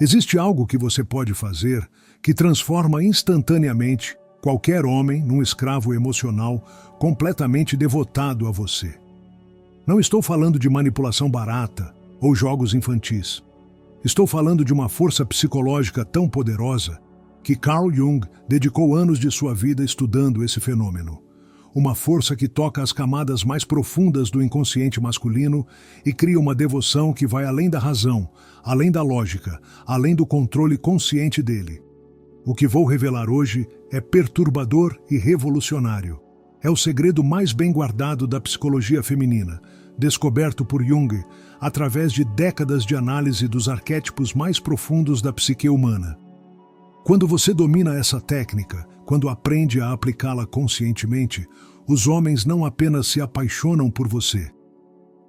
Existe algo que você pode fazer que transforma instantaneamente qualquer homem num escravo emocional completamente devotado a você. Não estou falando de manipulação barata ou jogos infantis. Estou falando de uma força psicológica tão poderosa que Carl Jung dedicou anos de sua vida estudando esse fenômeno. Uma força que toca as camadas mais profundas do inconsciente masculino e cria uma devoção que vai além da razão, além da lógica, além do controle consciente dele. O que vou revelar hoje é perturbador e revolucionário. É o segredo mais bem guardado da psicologia feminina, descoberto por Jung através de décadas de análise dos arquétipos mais profundos da psique humana. Quando você domina essa técnica, quando aprende a aplicá-la conscientemente, os homens não apenas se apaixonam por você.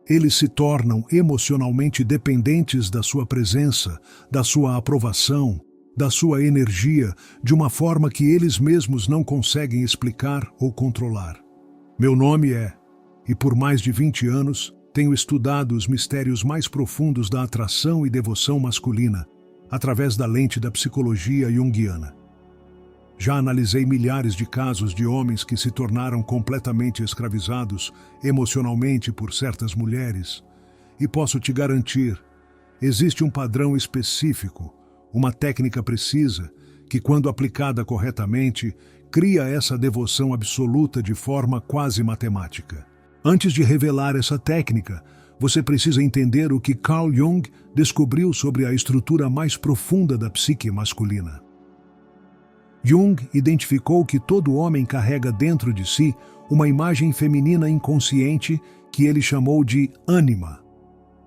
Eles se tornam emocionalmente dependentes da sua presença, da sua aprovação, da sua energia, de uma forma que eles mesmos não conseguem explicar ou controlar. Meu nome e por mais de 20 anos, tenho estudado os mistérios mais profundos da atração e devoção masculina, através da lente da psicologia junguiana. Já analisei milhares de casos de homens que se tornaram completamente escravizados emocionalmente por certas mulheres, e posso te garantir, existe um padrão específico, uma técnica precisa, que quando aplicada corretamente, cria essa devoção absoluta de forma quase matemática. Antes de revelar essa técnica, você precisa entender o que Carl Jung descobriu sobre a estrutura mais profunda da psique masculina. Jung identificou que todo homem carrega dentro de si uma imagem feminina inconsciente que ele chamou de ânima.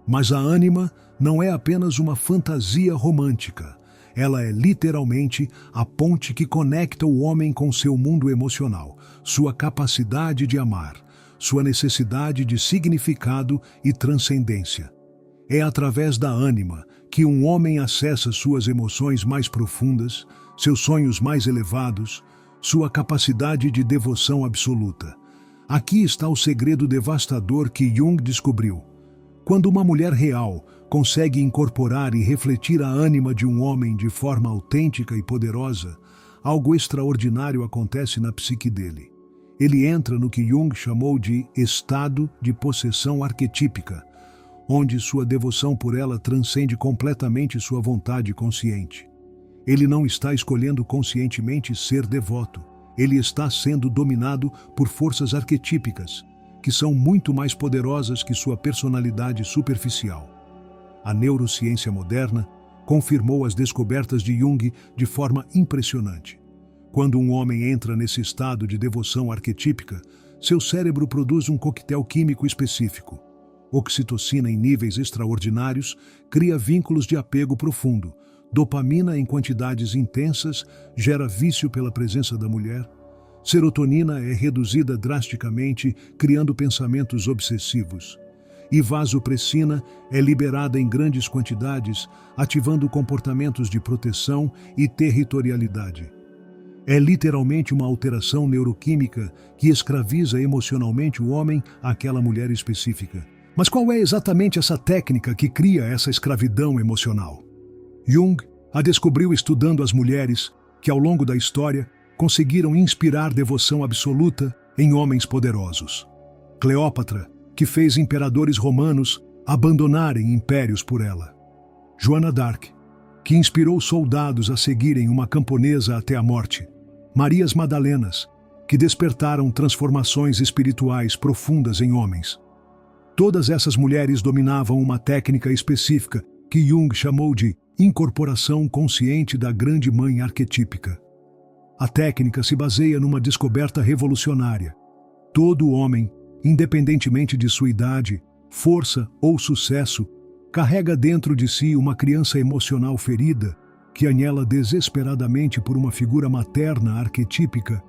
Mas a ânima não é apenas uma fantasia romântica. Ela é literalmente a ponte que conecta o homem com seu mundo emocional, sua capacidade de amar, sua necessidade de significado e transcendência. É através da ânima que um homem acessa suas emoções mais profundas, seus sonhos mais elevados, sua capacidade de devoção absoluta. Aqui está o segredo devastador que Jung descobriu. Quando uma mulher real consegue incorporar e refletir a ânima de um homem de forma autêntica e poderosa, algo extraordinário acontece na psique dele. Ele entra no que Jung chamou de estado de possessão arquetípica, onde sua devoção por ela transcende completamente sua vontade consciente. Ele não está escolhendo conscientemente ser devoto. Ele está sendo dominado por forças arquetípicas, que são muito mais poderosas que sua personalidade superficial. A neurociência moderna confirmou as descobertas de Jung de forma impressionante. Quando um homem entra nesse estado de devoção arquetípica, seu cérebro produz um coquetel químico específico. Oxitocina em níveis extraordinários cria vínculos de apego profundo. Dopamina em quantidades intensas gera vício pela presença da mulher. Serotonina é reduzida drasticamente, criando pensamentos obsessivos. E vasopressina é liberada em grandes quantidades, ativando comportamentos de proteção e territorialidade. É literalmente uma alteração neuroquímica que escraviza emocionalmente o homem àquela mulher específica. Mas qual é exatamente essa técnica que cria essa escravidão emocional? Jung a descobriu estudando as mulheres que, ao longo da história, conseguiram inspirar devoção absoluta em homens poderosos. Cleópatra, que fez imperadores romanos abandonarem impérios por ela. Joana d'Arc, que inspirou soldados a seguirem uma camponesa até a morte. Marias Madalenas, que despertaram transformações espirituais profundas em homens. Todas essas mulheres dominavam uma técnica específica que Jung chamou de incorporação consciente da grande mãe arquetípica. A técnica se baseia numa descoberta revolucionária. Todo homem, independentemente de sua idade, força ou sucesso, carrega dentro de si uma criança emocional ferida que anhela desesperadamente por uma figura materna arquetípica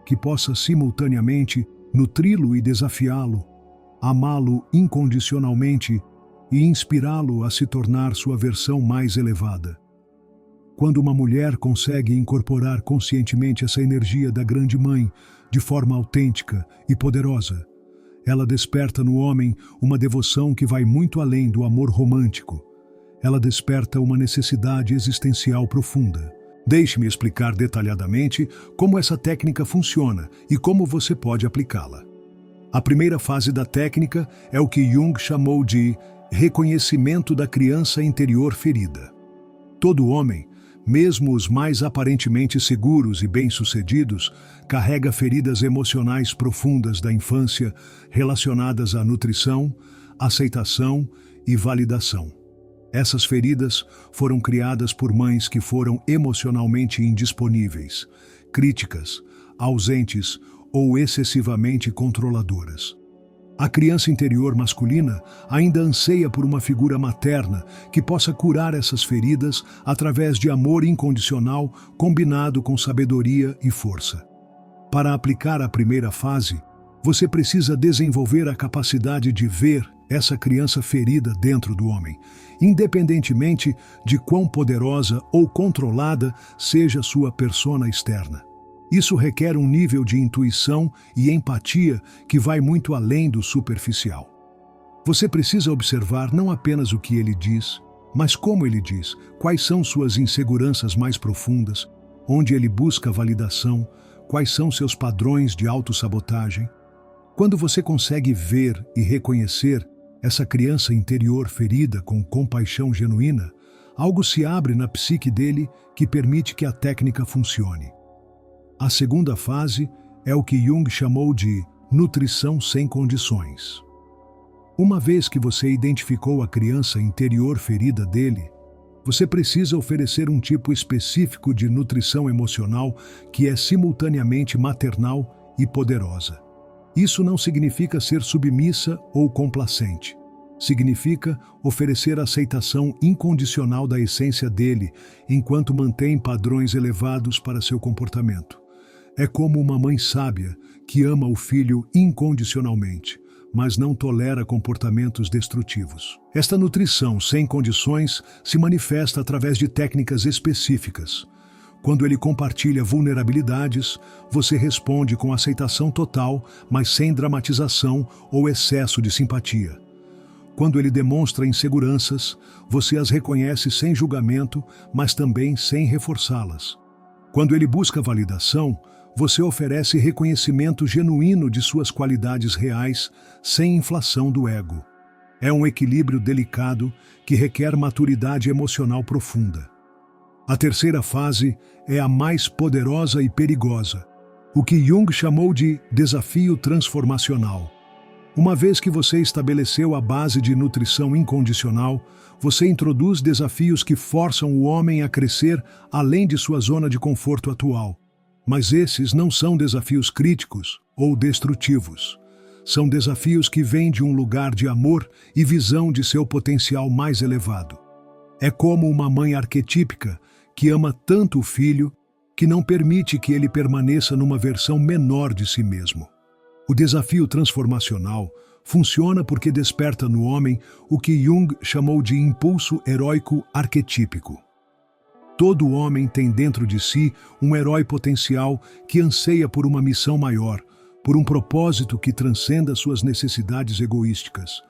que possa simultaneamente nutri-lo e desafiá-lo, amá-lo incondicionalmente e inspirá-lo a se tornar sua versão mais elevada. Quando uma mulher consegue incorporar conscientemente essa energia da grande mãe de forma autêntica e poderosa, ela desperta no homem uma devoção que vai muito além do amor romântico. ela desperta uma necessidade existencial profunda. Deixe-me explicar detalhadamente como essa técnica funciona e como você pode aplicá-la. A primeira fase da técnica é o que Jung chamou de reconhecimento da criança interior ferida. Todo homem, mesmo os mais aparentemente seguros e bem-sucedidos, carrega feridas emocionais profundas da infância relacionadas à nutrição, aceitação e validação. Essas feridas foram criadas por mães que foram emocionalmente indisponíveis, críticas, ausentes ou excessivamente controladoras. A criança interior masculina ainda anseia por uma figura materna que possa curar essas feridas através de amor incondicional combinado com sabedoria e força. Para aplicar a primeira fase, você precisa desenvolver a capacidade de ver essa criança ferida dentro do homem, independentemente de quão poderosa ou controlada seja sua persona externa. Isso requer um nível de intuição e empatia que vai muito além do superficial. Você precisa observar não apenas o que ele diz, mas como ele diz, quais são suas inseguranças mais profundas, onde ele busca validação, quais são seus padrões de autossabotagem. Quando você consegue ver e reconhecer essa criança interior ferida com compaixão genuína, algo se abre na psique dele que permite que a técnica funcione. A segunda fase é o que Jung chamou de nutrição sem condições. Uma vez que você identificou a criança interior ferida dele, você precisa oferecer um tipo específico de nutrição emocional que é simultaneamente maternal e poderosa. Isso não significa ser submissa ou complacente. Significa oferecer aceitação incondicional da essência dele, enquanto mantém padrões elevados para seu comportamento. É como uma mãe sábia que ama o filho incondicionalmente, mas não tolera comportamentos destrutivos. Esta nutrição sem condições se manifesta através de técnicas específicas. Quando ele compartilha vulnerabilidades, você responde com aceitação total, mas sem dramatização ou excesso de simpatia. Quando ele demonstra inseguranças, você as reconhece sem julgamento, mas também sem reforçá-las. Quando ele busca validação, você oferece reconhecimento genuíno de suas qualidades reais, sem inflação do ego. É um equilíbrio delicado que requer maturidade emocional profunda. A terceira fase é a mais poderosa e perigosa, o que Jung chamou de desafio transformacional. Uma vez que você estabeleceu a base de nutrição incondicional, você introduz desafios que forçam o homem a crescer além de sua zona de conforto atual. Mas esses não são desafios críticos ou destrutivos. São desafios que vêm de um lugar de amor e visão de seu potencial mais elevado. É como uma mãe arquetípica que ama tanto o filho que não permite que ele permaneça numa versão menor de si mesmo. O desafio transformacional funciona porque desperta no homem o que Jung chamou de impulso heróico arquetípico. Todo homem tem dentro de si um herói potencial que anseia por uma missão maior, por um propósito que transcenda suas necessidades egoísticas.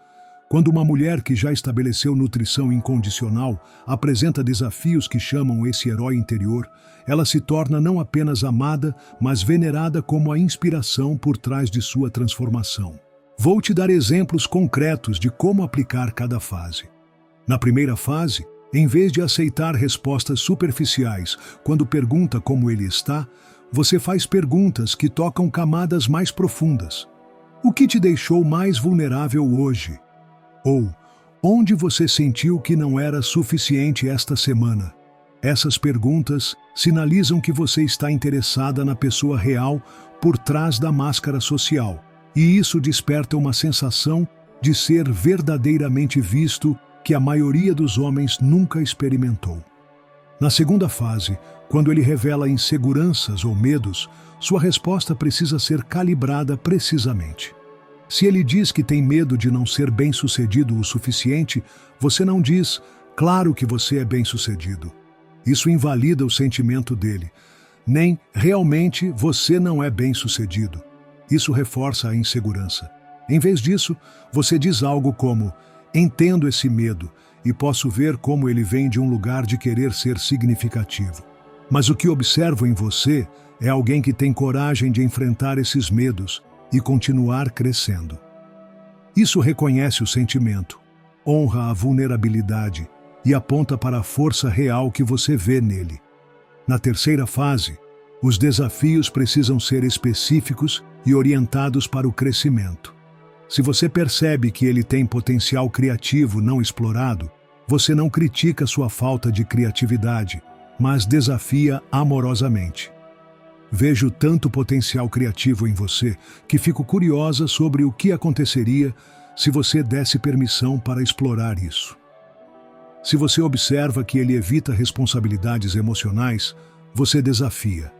Quando uma mulher que já estabeleceu nutrição incondicional apresenta desafios que chamam esse herói interior, ela se torna não apenas amada, mas venerada como a inspiração por trás de sua transformação. Vou te dar exemplos concretos de como aplicar cada fase. Na primeira fase, em vez de aceitar respostas superficiais quando pergunta como ele está, você faz perguntas que tocam camadas mais profundas. O que te deixou mais vulnerável hoje? Ou, onde você sentiu que não era suficiente esta semana? Essas perguntas sinalizam que você está interessada na pessoa real por trás da máscara social, e isso desperta uma sensação de ser verdadeiramente visto que a maioria dos homens nunca experimentou. Na segunda fase, quando ele revela inseguranças ou medos, sua resposta precisa ser calibrada precisamente. Se ele diz que tem medo de não ser bem-sucedido o suficiente, você não diz, claro que você é bem-sucedido. Isso invalida o sentimento dele. Nem, realmente, você não é bem-sucedido. Isso reforça a insegurança. Em vez disso, você diz algo como, entendo esse medo, e posso ver como ele vem de um lugar de querer ser significativo. Mas o que observo em você é alguém que tem coragem de enfrentar esses medos e continuar crescendo. Isso reconhece o sentimento, honra a vulnerabilidade e aponta para a força real que você vê nele. Na terceira fase, os desafios precisam ser específicos e orientados para o crescimento. Se você percebe que ele tem potencial criativo não explorado, você não critica sua falta de criatividade, mas desafia amorosamente. Vejo tanto potencial criativo em você que fico curiosa sobre o que aconteceria se você desse permissão para explorar isso. Se você observa que ele evita responsabilidades emocionais, você desafia.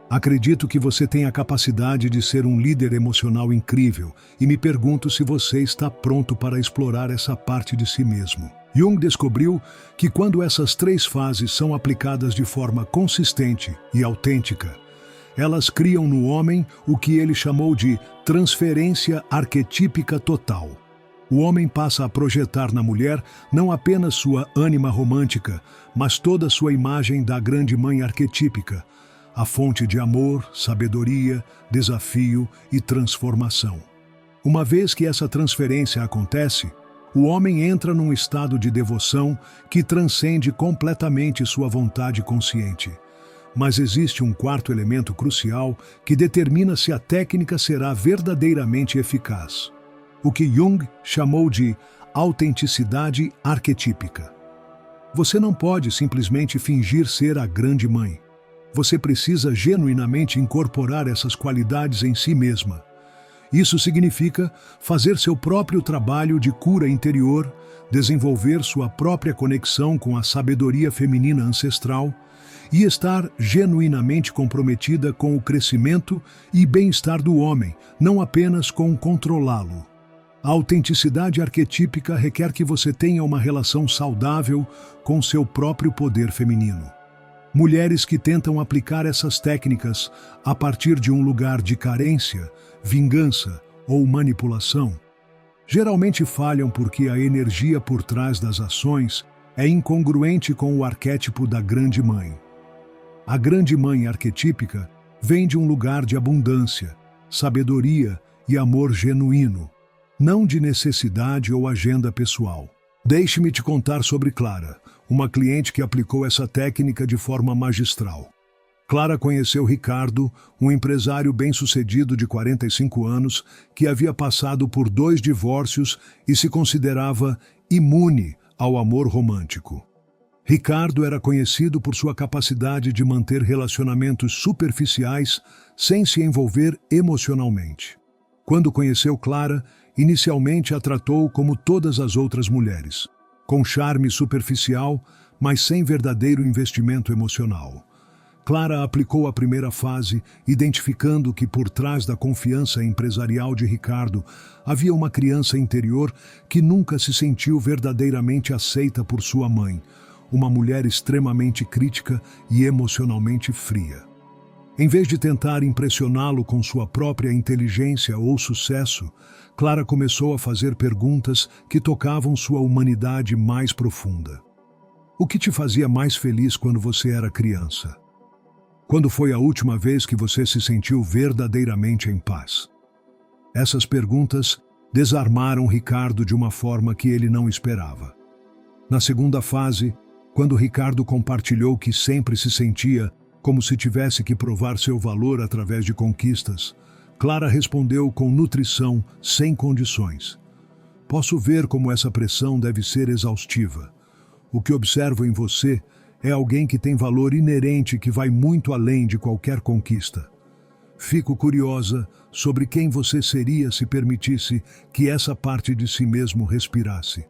Acredito que você tem a capacidade de ser um líder emocional incrível e me pergunto se você está pronto para explorar essa parte de si mesmo. Jung descobriu que quando essas três fases são aplicadas de forma consistente e autêntica, elas criam no homem o que ele chamou de transferência arquetípica total. O homem passa a projetar na mulher não apenas sua ânima romântica, mas toda sua imagem da grande mãe arquetípica, a fonte de amor, sabedoria, desafio e transformação. Uma vez que essa transferência acontece, o homem entra num estado de devoção que transcende completamente sua vontade consciente. Mas existe um quarto elemento crucial que determina se a técnica será verdadeiramente eficaz. O que Jung chamou de autenticidade arquetípica. Você não pode simplesmente fingir ser a grande mãe. Você precisa genuinamente incorporar essas qualidades em si mesma. Isso significa fazer seu próprio trabalho de cura interior, desenvolver sua própria conexão com a sabedoria feminina ancestral e estar genuinamente comprometida com o crescimento e bem-estar do homem, não apenas com controlá-lo. A autenticidade arquetípica requer que você tenha uma relação saudável com seu próprio poder feminino. Mulheres que tentam aplicar essas técnicas a partir de um lugar de carência, vingança ou manipulação, geralmente falham porque a energia por trás das ações é incongruente com o arquétipo da grande mãe. A grande mãe arquetípica vem de um lugar de abundância, sabedoria e amor genuíno, não de necessidade ou agenda pessoal. Deixe-me te contar sobre Clara, uma cliente que aplicou essa técnica de forma magistral. Clara conheceu Ricardo, um empresário bem-sucedido de 45 anos que havia passado por 2 divórcios e se considerava imune ao amor romântico. Ricardo era conhecido por sua capacidade de manter relacionamentos superficiais sem se envolver emocionalmente. Quando conheceu Clara, inicialmente a tratou como todas as outras mulheres, com charme superficial, mas sem verdadeiro investimento emocional. Clara aplicou a primeira fase, identificando que por trás da confiança empresarial de Ricardo havia uma criança interior que nunca se sentiu verdadeiramente aceita por sua mãe, uma mulher extremamente crítica e emocionalmente fria. Em vez de tentar impressioná-lo com sua própria inteligência ou sucesso, Clara começou a fazer perguntas que tocavam sua humanidade mais profunda. O que te fazia mais feliz quando você era criança? Quando foi a última vez que você se sentiu verdadeiramente em paz? Essas perguntas desarmaram Ricardo de uma forma que ele não esperava. Na segunda fase, quando Ricardo compartilhou que sempre se sentia como se tivesse que provar seu valor através de conquistas, Clara respondeu com nutrição, sem condições. Posso ver como essa pressão deve ser exaustiva. O que observo em você é alguém que tem valor inerente que vai muito além de qualquer conquista. Fico curiosa sobre quem você seria se permitisse que essa parte de si mesmo respirasse.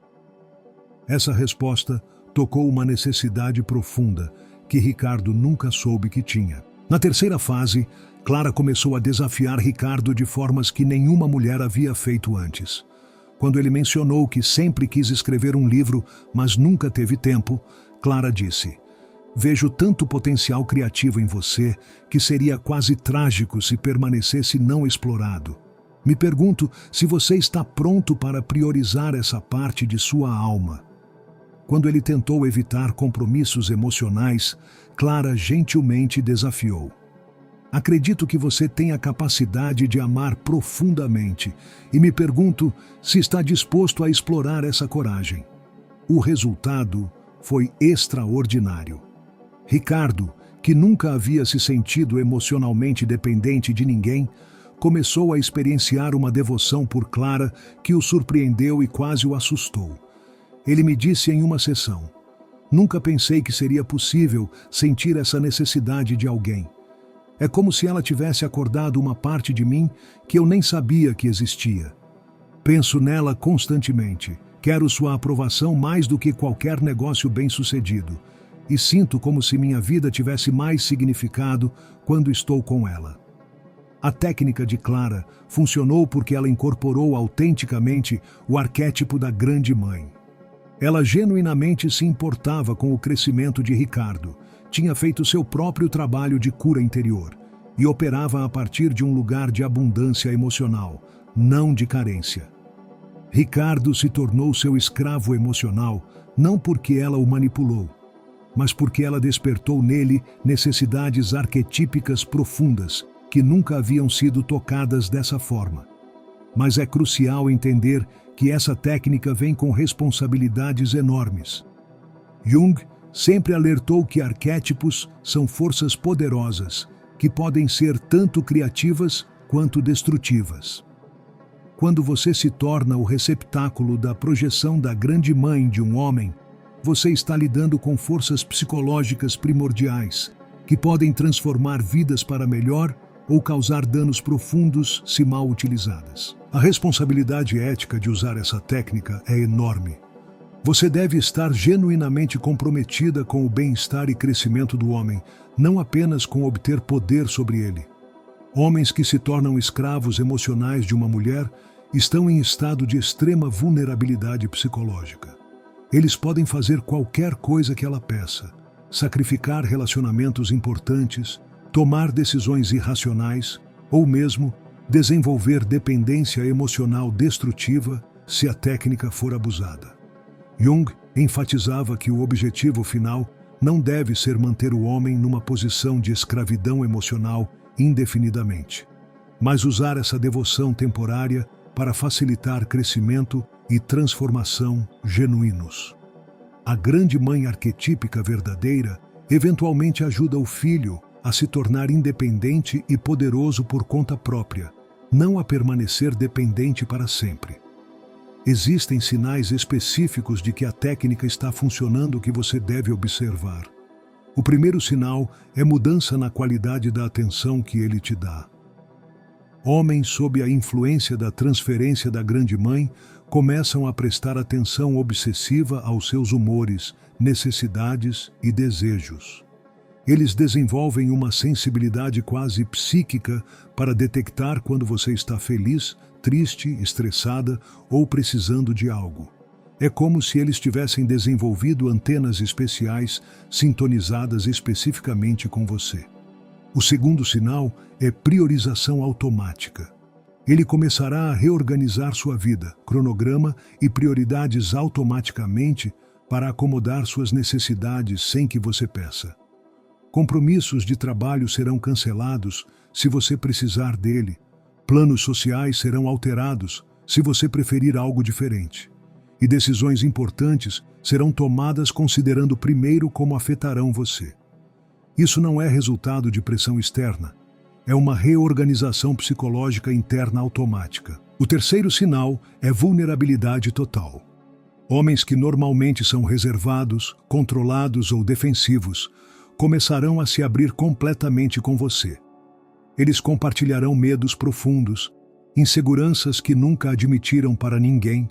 Essa resposta tocou uma necessidade profunda que Ricardo nunca soube que tinha. Na terceira fase, Clara começou a desafiar Ricardo de formas que nenhuma mulher havia feito antes. Quando ele mencionou que sempre quis escrever um livro, mas nunca teve tempo, Clara disse: "Vejo tanto potencial criativo em você que seria quase trágico se permanecesse não explorado. Me pergunto se você está pronto para priorizar essa parte de sua alma." quando ele tentou evitar compromissos emocionais, Clara gentilmente desafiou. Acredito que você tem a capacidade de amar profundamente e me pergunto se está disposto a explorar essa coragem. O resultado foi extraordinário. Ricardo, que nunca havia se sentido emocionalmente dependente de ninguém, começou a experienciar uma devoção por Clara que o surpreendeu e quase o assustou. Ele me disse em uma sessão: "Nunca pensei que seria possível sentir essa necessidade de alguém. É como se ela tivesse acordado uma parte de mim que eu nem sabia que existia. Penso nela constantemente, quero sua aprovação mais do que qualquer negócio bem-sucedido, e sinto como se minha vida tivesse mais significado quando estou com ela." A técnica de Clara funcionou porque ela incorporou autenticamente o arquétipo da grande mãe. Ela genuinamente se importava com o crescimento de Ricardo, tinha feito seu próprio trabalho de cura interior e operava a partir de um lugar de abundância emocional, não de carência. Ricardo se tornou seu escravo emocional não porque ela o manipulou, mas porque ela despertou nele necessidades arquetípicas profundas que nunca haviam sido tocadas dessa forma. Mas é crucial entender que essa técnica vem com responsabilidades enormes. Jung sempre alertou que arquétipos são forças poderosas, que podem ser tanto criativas quanto destrutivas. Quando você se torna o receptáculo da projeção da grande mãe de um homem, você está lidando com forças psicológicas primordiais, que podem transformar vidas para melhor ou causar danos profundos se mal utilizadas. A responsabilidade ética de usar essa técnica é enorme. Você deve estar genuinamente comprometida com o bem-estar e crescimento do homem, não apenas com obter poder sobre ele. Homens que se tornam escravos emocionais de uma mulher estão em estado de extrema vulnerabilidade psicológica. Eles podem fazer qualquer coisa que ela peça, sacrificar relacionamentos importantes, tomar decisões irracionais ou mesmo desenvolver dependência emocional destrutiva se a técnica for abusada. Jung enfatizava que o objetivo final não deve ser manter o homem numa posição de escravidão emocional indefinidamente, mas usar essa devoção temporária para facilitar crescimento e transformação genuínos. A grande mãe arquetípica verdadeira eventualmente ajuda o filho a se tornar independente e poderoso por conta própria, não a permanecer dependente para sempre. Existem sinais específicos de que a técnica está funcionando que você deve observar. O primeiro sinal é mudança na qualidade da atenção que ele te dá. Homens sob a influência da transferência da grande mãe começam a prestar atenção obsessiva aos seus humores, necessidades e desejos. Eles desenvolvem uma sensibilidade quase psíquica para detectar quando você está feliz, triste, estressada ou precisando de algo. É como se eles tivessem desenvolvido antenas especiais sintonizadas especificamente com você. O segundo sinal é priorização automática. Ele começará a reorganizar sua vida, cronograma e prioridades automaticamente para acomodar suas necessidades sem que você peça. Compromissos de trabalho serão cancelados se você precisar dele. Planos sociais serão alterados se você preferir algo diferente. E decisões importantes serão tomadas considerando primeiro como afetarão você. Isso não é resultado de pressão externa. É uma reorganização psicológica interna automática. O terceiro sinal é vulnerabilidade total. Homens que normalmente são reservados, controlados ou defensivos começarão a se abrir completamente com você. Eles compartilharão medos profundos, inseguranças que nunca admitiram para ninguém,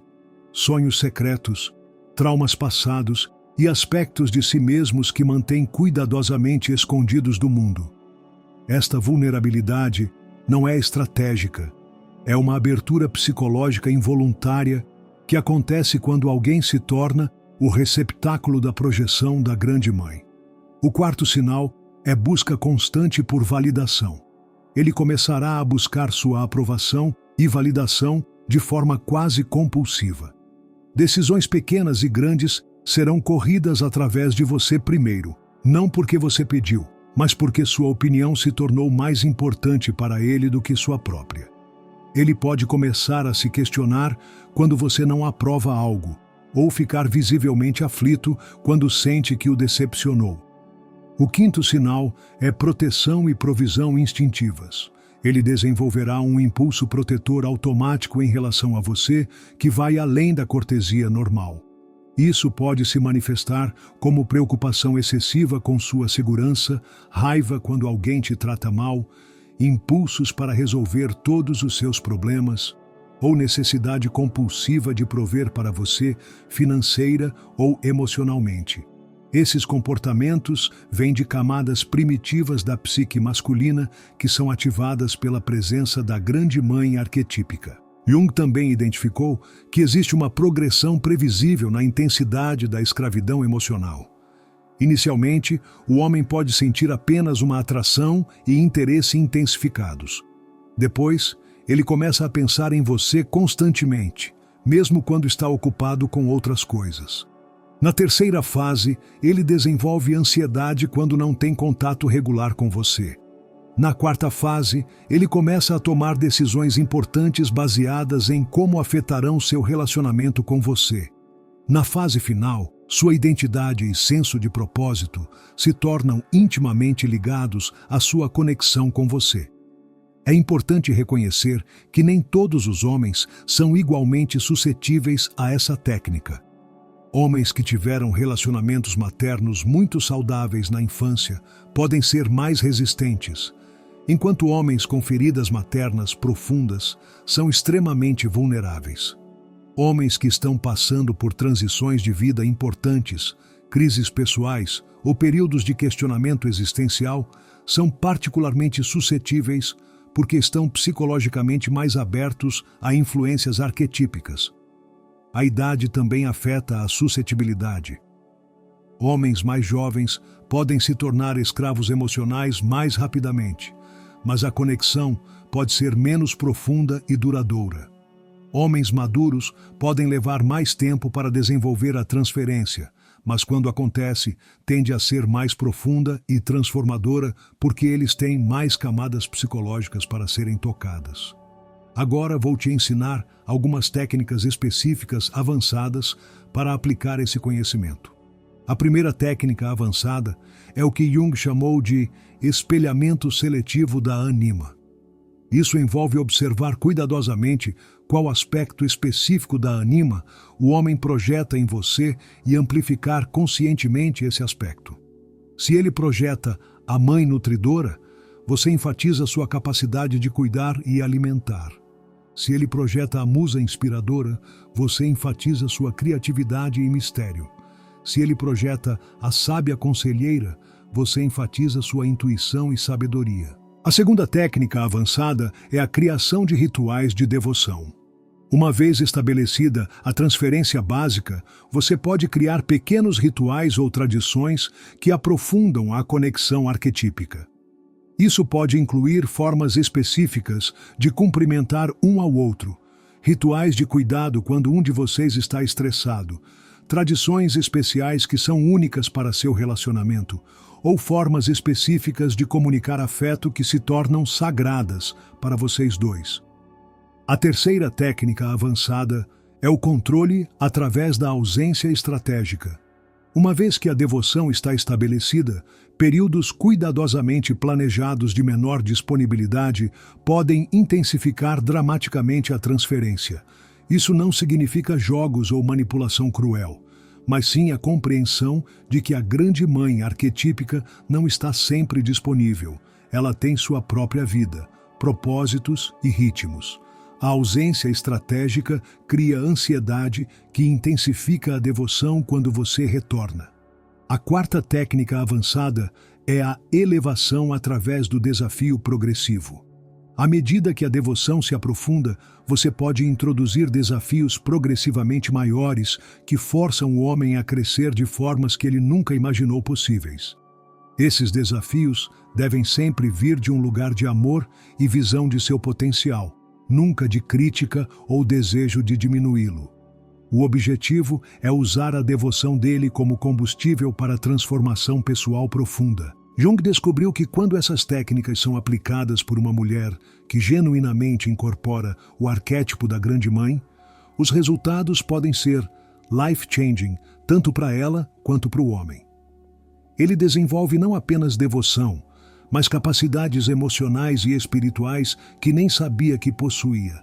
sonhos secretos, traumas passados e aspectos de si mesmos que mantêm cuidadosamente escondidos do mundo. Esta vulnerabilidade não é estratégica, é uma abertura psicológica involuntária que acontece quando alguém se torna o receptáculo da projeção da grande mãe. O quarto sinal é busca constante por validação. Ele começará a buscar sua aprovação e validação de forma quase compulsiva. Decisões pequenas e grandes serão corridas através de você primeiro, não porque você pediu, mas porque sua opinião se tornou mais importante para ele do que sua própria. Ele pode começar a se questionar quando você não aprova algo, ou ficar visivelmente aflito quando sente que o decepcionou. O quinto sinal é proteção e provisão instintivas. Ele desenvolverá um impulso protetor automático em relação a você que vai além da cortesia normal. Isso pode se manifestar como preocupação excessiva com sua segurança, raiva quando alguém te trata mal, impulsos para resolver todos os seus problemas, ou necessidade compulsiva de prover para você, financeira ou emocionalmente. Esses comportamentos vêm de camadas primitivas da psique masculina que são ativadas pela presença da grande mãe arquetípica. Jung também identificou que existe uma progressão previsível na intensidade da escravidão emocional. Inicialmente, o homem pode sentir apenas uma atração e interesse intensificados. Depois, ele começa a pensar em você constantemente, mesmo quando está ocupado com outras coisas. Na terceira fase, ele desenvolve ansiedade quando não tem contato regular com você. Na quarta fase, ele começa a tomar decisões importantes baseadas em como afetarão seu relacionamento com você. Na fase final, sua identidade e senso de propósito se tornam intimamente ligados à sua conexão com você. É importante reconhecer que nem todos os homens são igualmente suscetíveis a essa técnica. Homens que tiveram relacionamentos maternos muito saudáveis na infância podem ser mais resistentes, enquanto homens com feridas maternas profundas são extremamente vulneráveis. Homens que estão passando por transições de vida importantes, crises pessoais ou períodos de questionamento existencial são particularmente suscetíveis porque estão psicologicamente mais abertos a influências arquetípicas. A idade também afeta a suscetibilidade. Homens mais jovens podem se tornar escravos emocionais mais rapidamente, mas a conexão pode ser menos profunda e duradoura. Homens maduros podem levar mais tempo para desenvolver a transferência, mas quando acontece, tende a ser mais profunda e transformadora porque eles têm mais camadas psicológicas para serem tocadas. Agora vou te ensinar algumas técnicas específicas avançadas para aplicar esse conhecimento. A primeira técnica avançada é o que Jung chamou de espelhamento seletivo da anima. Isso envolve observar cuidadosamente qual aspecto específico da anima o homem projeta em você e amplificar conscientemente esse aspecto. Se ele projeta a mãe nutridora, você enfatiza sua capacidade de cuidar e alimentar. Se ele projeta a musa inspiradora, você enfatiza sua criatividade e mistério. Se ele projeta a sábia conselheira, você enfatiza sua intuição e sabedoria. A segunda técnica avançada é a criação de rituais de devoção. Uma vez estabelecida a transferência básica, você pode criar pequenos rituais ou tradições que aprofundam a conexão arquetípica. Isso pode incluir formas específicas de cumprimentar um ao outro, rituais de cuidado quando um de vocês está estressado, tradições especiais que são únicas para seu relacionamento, ou formas específicas de comunicar afeto que se tornam sagradas para vocês dois. A terceira técnica avançada é o controle através da ausência estratégica. Uma vez que a devoção está estabelecida, períodos cuidadosamente planejados de menor disponibilidade podem intensificar dramaticamente a transferência. Isso não significa jogos ou manipulação cruel, mas sim a compreensão de que a grande mãe arquetípica não está sempre disponível. Ela tem sua própria vida, propósitos e ritmos. A ausência estratégica cria ansiedade que intensifica a devoção quando você retorna. A quarta técnica avançada é a elevação através do desafio progressivo. À medida que a devoção se aprofunda, você pode introduzir desafios progressivamente maiores que forçam o homem a crescer de formas que ele nunca imaginou possíveis. Esses desafios devem sempre vir de um lugar de amor e visão de seu potencial, nunca de crítica ou desejo de diminuí-lo. O objetivo é usar a devoção dele como combustível para a transformação pessoal profunda. Jung descobriu que quando essas técnicas são aplicadas por uma mulher que genuinamente incorpora o arquétipo da Grande Mãe, os resultados podem ser life-changing, tanto para ela quanto para o homem. Ele desenvolve não apenas devoção, mas capacidades emocionais e espirituais que nem sabia que possuía.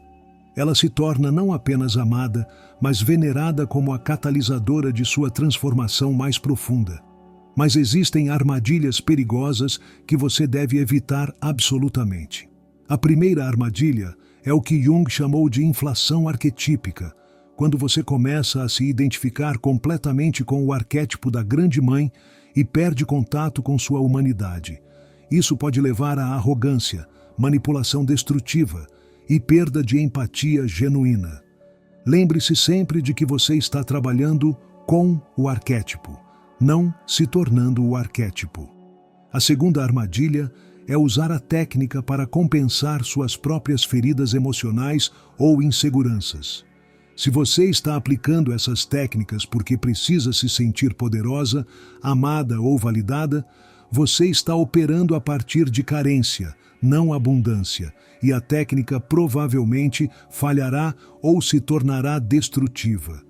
Ela se torna não apenas amada, mas venerada como a catalisadora de sua transformação mais profunda. Mas existem armadilhas perigosas que você deve evitar absolutamente. A primeira armadilha é o que Jung chamou de inflação arquetípica, quando você começa a se identificar completamente com o arquétipo da Grande Mãe e perde contato com sua humanidade. Isso pode levar à arrogância, manipulação destrutiva e perda de empatia genuína. Lembre-se sempre de que você está trabalhando com o arquétipo, não se tornando o arquétipo. A segunda armadilha é usar a técnica para compensar suas próprias feridas emocionais ou inseguranças. Se você está aplicando essas técnicas porque precisa se sentir poderosa, amada ou validada, você está operando a partir de carência, não abundância, e a técnica provavelmente falhará ou se tornará destrutiva.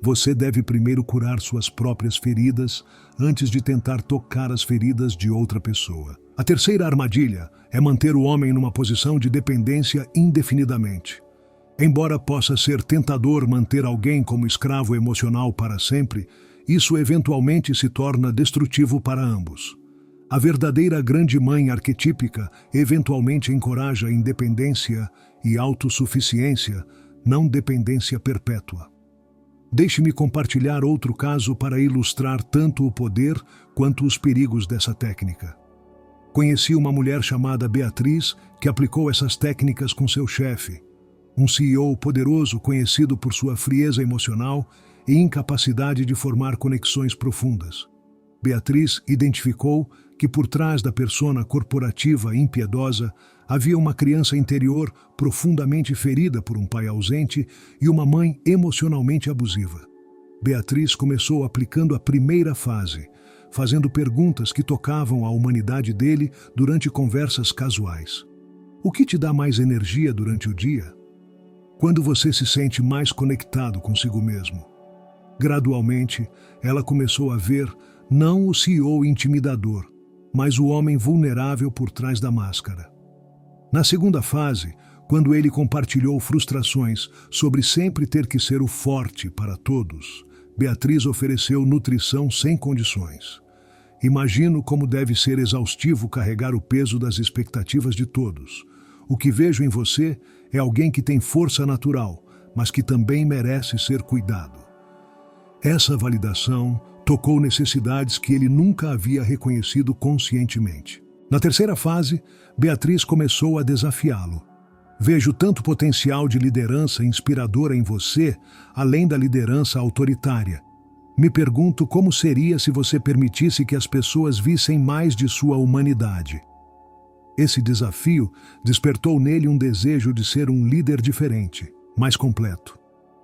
Você deve primeiro curar suas próprias feridas antes de tentar tocar as feridas de outra pessoa. A terceira armadilha é manter o homem numa posição de dependência indefinidamente. Embora possa ser tentador manter alguém como escravo emocional para sempre, isso eventualmente se torna destrutivo para ambos. A verdadeira Grande Mãe arquetípica eventualmente encoraja a independência e autossuficiência, não dependência perpétua. Deixe-me compartilhar outro caso para ilustrar tanto o poder quanto os perigos dessa técnica. Conheci uma mulher chamada Beatriz que aplicou essas técnicas com seu chefe, um CEO poderoso conhecido por sua frieza emocional e incapacidade de formar conexões profundas. Beatriz identificou que por trás da persona corporativa impiedosa havia uma criança interior profundamente ferida por um pai ausente e uma mãe emocionalmente abusiva. Beatriz começou aplicando a primeira fase, fazendo perguntas que tocavam a humanidade dele durante conversas casuais. O que te dá mais energia durante o dia? Quando você se sente mais conectado consigo mesmo? Gradualmente, ela começou a ver não o CEO intimidador, mas o homem vulnerável por trás da máscara. Na segunda fase, quando ele compartilhou frustrações sobre sempre ter que ser o forte para todos, Beatriz ofereceu nutrição sem condições. Imagino como deve ser exaustivo carregar o peso das expectativas de todos. O que vejo em você é alguém que tem força natural, mas que também merece ser cuidado. Essa validação tocou necessidades que ele nunca havia reconhecido conscientemente. Na terceira fase, Beatriz começou a desafiá-lo. Vejo tanto potencial de liderança inspiradora em você, além da liderança autoritária. Me pergunto como seria se você permitisse que as pessoas vissem mais de sua humanidade. Esse desafio despertou nele um desejo de ser um líder diferente, mais completo.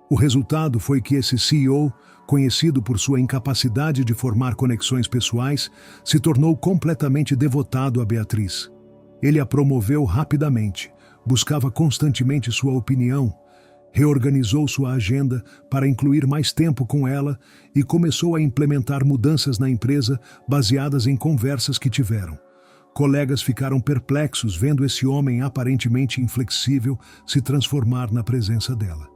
O resultado foi que esse CEO, conhecido por sua incapacidade de formar conexões pessoais, se tornou completamente devotado a Beatriz. Ele a promoveu rapidamente, buscava constantemente sua opinião, reorganizou sua agenda para incluir mais tempo com ela e começou a implementar mudanças na empresa baseadas em conversas que tiveram. Colegas ficaram perplexos vendo esse homem aparentemente inflexível se transformar na presença dela.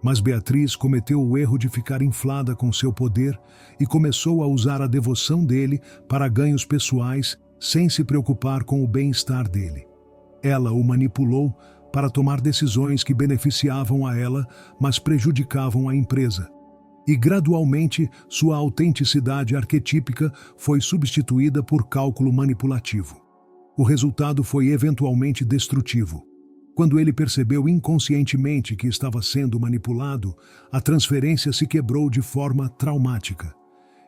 Mas Beatriz cometeu o erro de ficar inflada com seu poder e começou a usar a devoção dele para ganhos pessoais sem se preocupar com o bem-estar dele. Ela o manipulou para tomar decisões que beneficiavam a ela, mas prejudicavam a empresa. E gradualmente sua autenticidade arquetípica foi substituída por cálculo manipulativo. O resultado foi eventualmente destrutivo. Quando ele percebeu inconscientemente que estava sendo manipulado, a transferência se quebrou de forma traumática.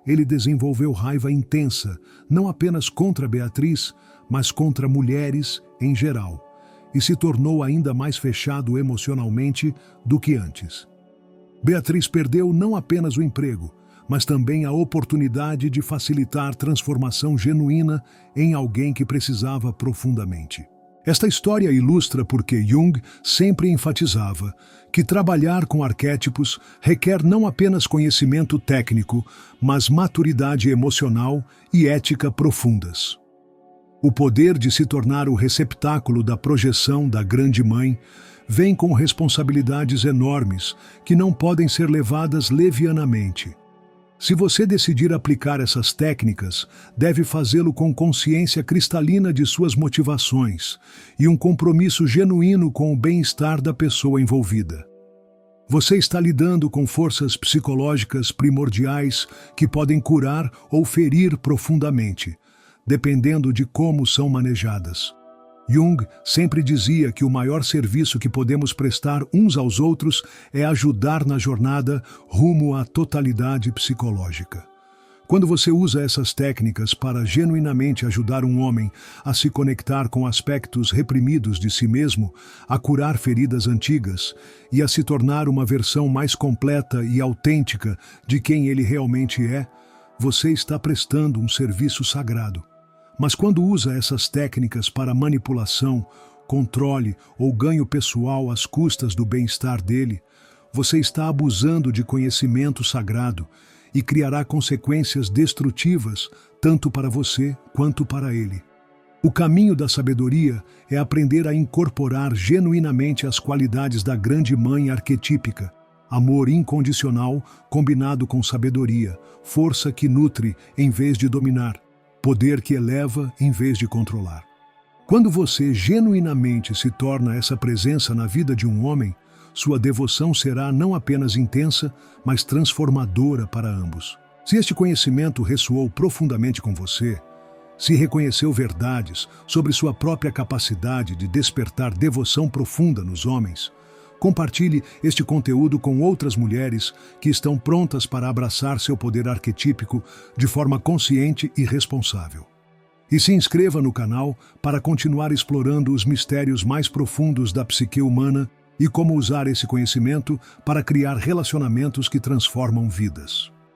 Ele desenvolveu raiva intensa, não apenas contra Beatriz, mas contra mulheres em geral, e se tornou ainda mais fechado emocionalmente do que antes. Beatriz perdeu não apenas o emprego, mas também a oportunidade de facilitar transformação genuína em alguém que precisava profundamente. Esta história ilustra porque Jung sempre enfatizava que trabalhar com arquétipos requer não apenas conhecimento técnico, mas maturidade emocional e ética profundas. O poder de se tornar o receptáculo da projeção da Grande Mãe vem com responsabilidades enormes que não podem ser levadas levianamente. Se você decidir aplicar essas técnicas, deve fazê-lo com consciência cristalina de suas motivações e um compromisso genuíno com o bem-estar da pessoa envolvida. Você está lidando com forças psicológicas primordiais que podem curar ou ferir profundamente, dependendo de como são manejadas. Jung sempre dizia que o maior serviço que podemos prestar uns aos outros é ajudar na jornada rumo à totalidade psicológica. Quando você usa essas técnicas para genuinamente ajudar um homem a se conectar com aspectos reprimidos de si mesmo, a curar feridas antigas e a se tornar uma versão mais completa e autêntica de quem ele realmente é, você está prestando um serviço sagrado. Mas quando usa essas técnicas para manipulação, controle ou ganho pessoal às custas do bem-estar dele, você está abusando de conhecimento sagrado e criará consequências destrutivas tanto para você quanto para ele. O caminho da sabedoria é aprender a incorporar genuinamente as qualidades da Grande Mãe arquetípica, amor incondicional combinado com sabedoria, força que nutre em vez de dominar, poder que eleva em vez de controlar. Quando você genuinamente se torna essa presença na vida de um homem, sua devoção será não apenas intensa, mas transformadora para ambos. Se este conhecimento ressoou profundamente com você, se reconheceu verdades sobre sua própria capacidade de despertar devoção profunda nos homens, compartilhe este conteúdo com outras mulheres que estão prontas para abraçar seu poder arquetípico de forma consciente e responsável. E se inscreva no canal para continuar explorando os mistérios mais profundos da psique humana e como usar esse conhecimento para criar relacionamentos que transformam vidas.